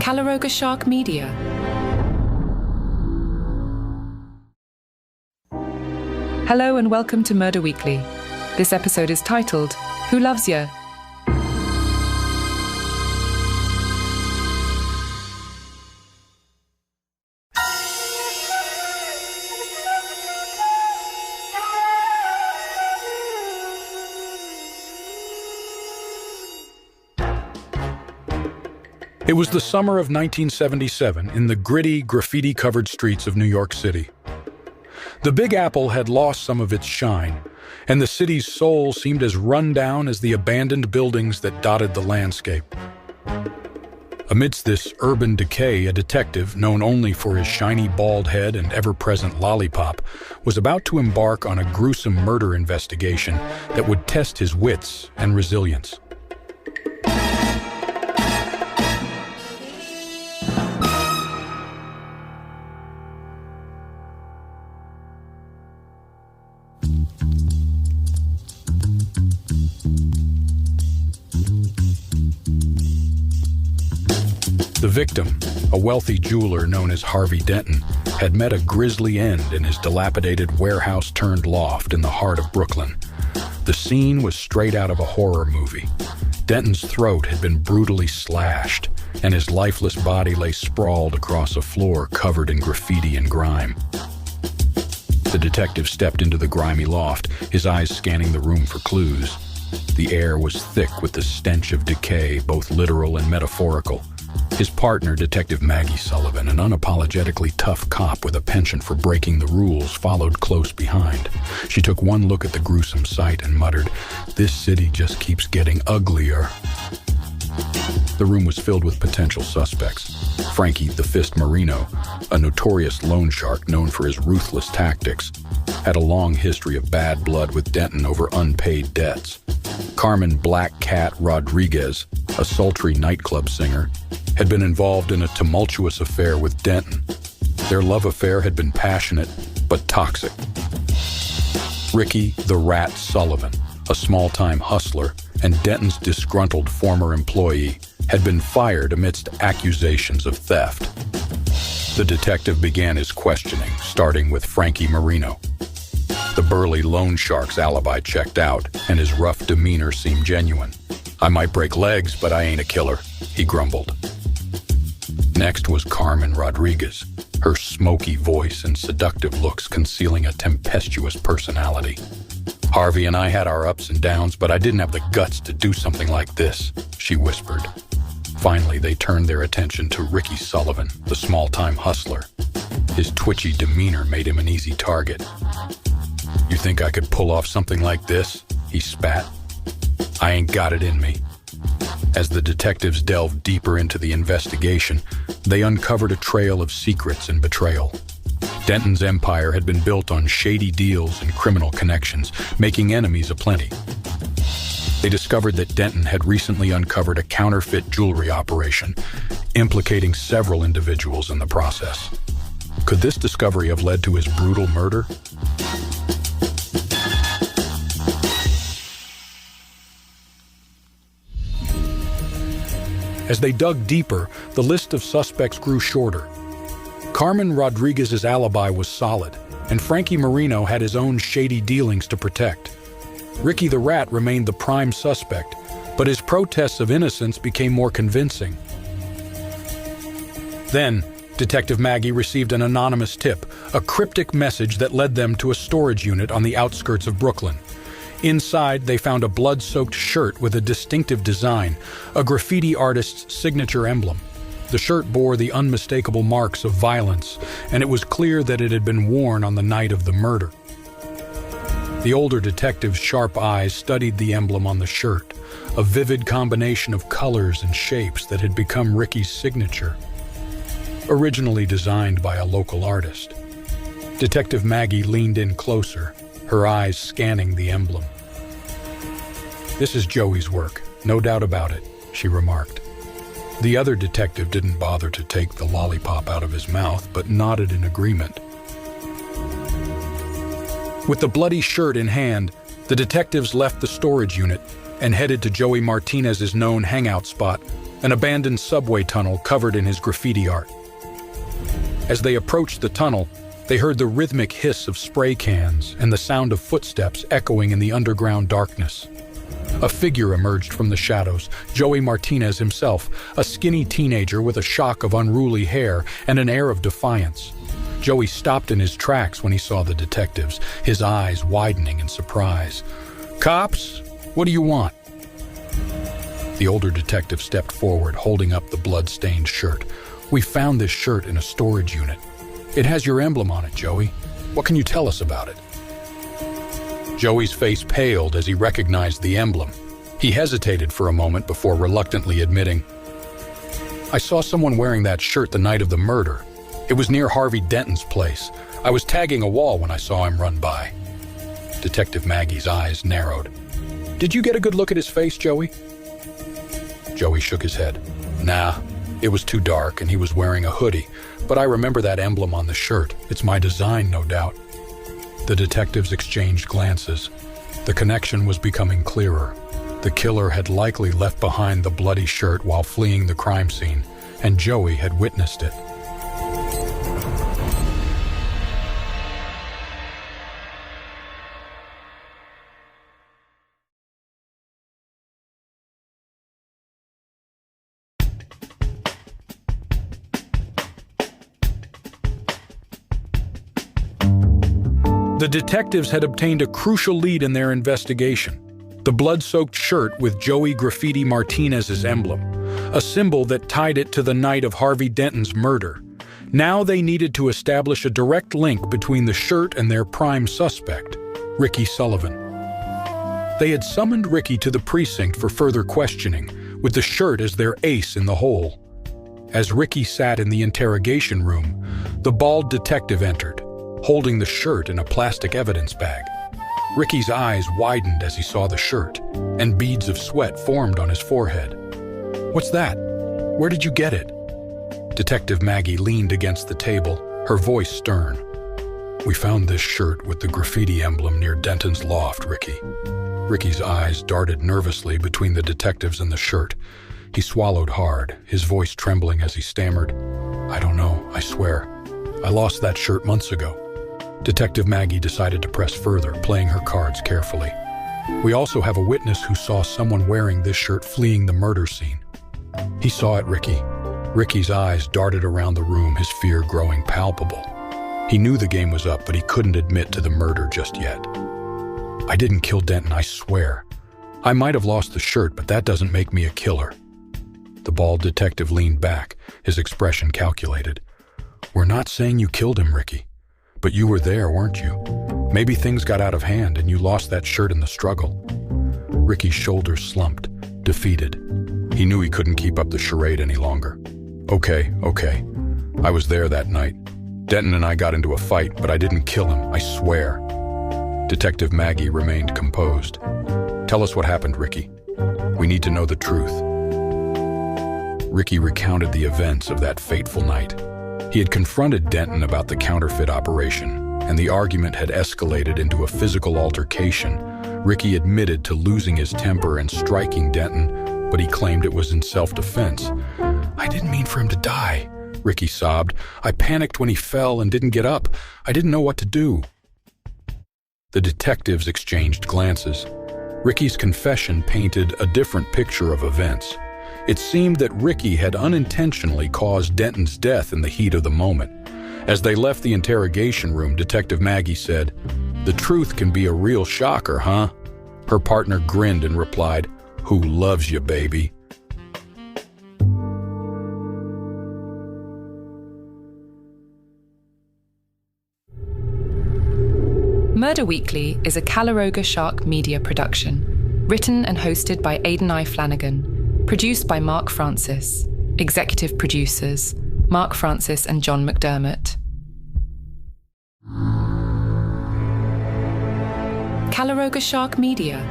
Calaroga Shark Media. Hello and welcome to Murder Weekly. This episode is titled, Who Loves Ya? It was the summer of 1977 in the gritty, graffiti-covered streets of New York City. The Big Apple had lost some of its shine, and the city's soul seemed as run down as the abandoned buildings that dotted the landscape. Amidst this urban decay, a detective, known only for his shiny bald head and ever-present lollipop, was about to embark on a gruesome murder investigation that would test his wits and resilience. The victim, a wealthy jeweler known as Harvey Denton, had met a grisly end in his dilapidated warehouse-turned-loft in the heart of Brooklyn. The scene was straight out of a horror movie. Denton's throat had been brutally slashed, and his lifeless body lay sprawled across a floor covered in graffiti and grime. The detective stepped into the grimy loft, his eyes scanning the room for clues. The air was thick with the stench of decay, both literal and metaphorical. His partner, Detective Maggie Sullivan, an unapologetically tough cop with a penchant for breaking the rules, followed close behind. She took one look at the gruesome sight and muttered, "This city just keeps getting uglier." The room was filled with potential suspects. Frankie the Fist Marino, a notorious loan shark known for his ruthless tactics, had a long history of bad blood with Denton over unpaid debts. Carmen Black Cat Rodriguez, a sultry nightclub singer, had been involved in a tumultuous affair with Denton. Their love affair had been passionate, but toxic. Ricky the Rat Sullivan, a small-time hustler and Denton's disgruntled former employee, had been fired amidst accusations of theft. The detective began his questioning, starting with Frankie Marino. The burly loan shark's alibi checked out, and his rough demeanor seemed genuine. "I might break legs, but I ain't a killer," he grumbled. Next was Carmen Rodriguez, her smoky voice and seductive looks concealing a tempestuous personality. "Harvey and I had our ups and downs, but I didn't have the guts to do something like this," she whispered. Finally, they turned their attention to Ricky Sullivan, the small-time hustler. His twitchy demeanor made him an easy target. "You think I could pull off something like this?" he spat. "I ain't got it in me." As the detectives delved deeper into the investigation, they uncovered a trail of secrets and betrayal. Denton's empire had been built on shady deals and criminal connections, making enemies aplenty. They discovered that Denton had recently uncovered a counterfeit jewelry operation, implicating several individuals in the process. Could this discovery have led to his brutal murder? As they dug deeper, the list of suspects grew shorter. Carmen Rodriguez's alibi was solid, and Frankie Marino had his own shady dealings to protect. Ricky the Rat remained the prime suspect, but his protests of innocence became more convincing. Then, Detective Maggie received an anonymous tip, a cryptic message that led them to a storage unit on the outskirts of Brooklyn. Inside, they found a blood-soaked shirt with a distinctive design, a graffiti artist's signature emblem. The shirt bore the unmistakable marks of violence, and it was clear that it had been worn on the night of the murder. The older detective's sharp eyes studied the emblem on the shirt, a vivid combination of colors and shapes that had become Ricky's signature. Originally designed by a local artist. Detective Maggie leaned in closer, her eyes scanning the emblem. "This is Joey's work, no doubt about it," she remarked. The other detective didn't bother to take the lollipop out of his mouth, but nodded in agreement. With the bloody shirt in hand, the detectives left the storage unit and headed to Joey Martinez's known hangout spot, an abandoned subway tunnel covered in his graffiti art. As they approached the tunnel, they heard the rhythmic hiss of spray cans and the sound of footsteps echoing in the underground darkness. A figure emerged from the shadows, Joey Martinez himself, a skinny teenager with a shock of unruly hair and an air of defiance. Joey stopped in his tracks when he saw the detectives, his eyes widening in surprise. "Cops? What do you want?" The older detective stepped forward, holding up the blood-stained shirt. "We found this shirt in a storage unit. It has your emblem on it, Joey. What can you tell us about it?" Joey's face paled as he recognized the emblem. He hesitated for a moment before reluctantly admitting, "I saw someone wearing that shirt the night of the murder. It was near Harvey Denton's place. I was tagging a wall when I saw him run by." Detective Maggie's eyes narrowed. "Did you get a good look at his face, Joey?" Joey shook his head. "Nah, it was too dark and he was wearing a hoodie, but I remember that emblem on the shirt. It's my design, no doubt." The detectives exchanged glances. The connection was becoming clearer. The killer had likely left behind the bloody shirt while fleeing the crime scene, and Joey had witnessed it. The detectives had obtained a crucial lead in their investigation: the blood-soaked shirt with Joey Graffiti Martinez's emblem, a symbol that tied it to the night of Harvey Denton's murder. Now they needed to establish a direct link between the shirt and their prime suspect, Maggie Sullivan. They had summoned Ricky to the precinct for further questioning, with the shirt as their ace in the hole. As Ricky sat in the interrogation room, the bald detective entered, holding the shirt in a plastic evidence bag. Ricky's eyes widened as he saw the shirt, and beads of sweat formed on his forehead. "What's that? Where did you get it?" Detective Maggie leaned against the table, her voice stern. "We found this shirt with the graffiti emblem near Denton's loft, Ricky." Ricky's eyes darted nervously between the detectives and the shirt. He swallowed hard, his voice trembling as he stammered, "I don't know, I swear. I lost that shirt months ago." Detective Maggie decided to press further, playing her cards carefully. "We also have a witness who saw someone wearing this shirt fleeing the murder scene." "He saw it, Ricky." Ricky's eyes darted around the room, his fear growing palpable. He knew the game was up, but he couldn't admit to the murder just yet. "I didn't kill Denton, I swear. I might have lost the shirt, but that doesn't make me a killer." The bald detective leaned back, his expression calculated. "We're not saying you killed him, Ricky. But you were there, weren't you? Maybe things got out of hand and you lost that shirt in the struggle." Ricky's shoulders slumped, defeated. He knew he couldn't keep up the charade any longer. Okay. I was there that night. Denton and I got into a fight, but I didn't kill him, I swear." Detective Maggie remained composed. "Tell us what happened, Ricky. We need to know the truth." Ricky recounted the events of that fateful night. He had confronted Denton about the counterfeit operation, and the argument had escalated into a physical altercation. Ricky admitted to losing his temper and striking Denton, but he claimed it was in self-defense. "I didn't mean for him to die," Ricky sobbed. "I panicked when he fell and didn't get up. I didn't know what to do." The detectives exchanged glances. Ricky's confession painted a different picture of events. It seemed that Ricky had unintentionally caused Denton's death in the heat of the moment. As they left the interrogation room, Detective Maggie said, "The truth can be a real shocker, huh?" Her partner grinned and replied, "Who loves you, baby?" Murder Weekly is a Calaroga Shark media production, written and hosted by Aidan I. Flanagan. Produced by Mark Francis. Executive producers, Mark Francis and John McDermott. Calaroga Shark Media.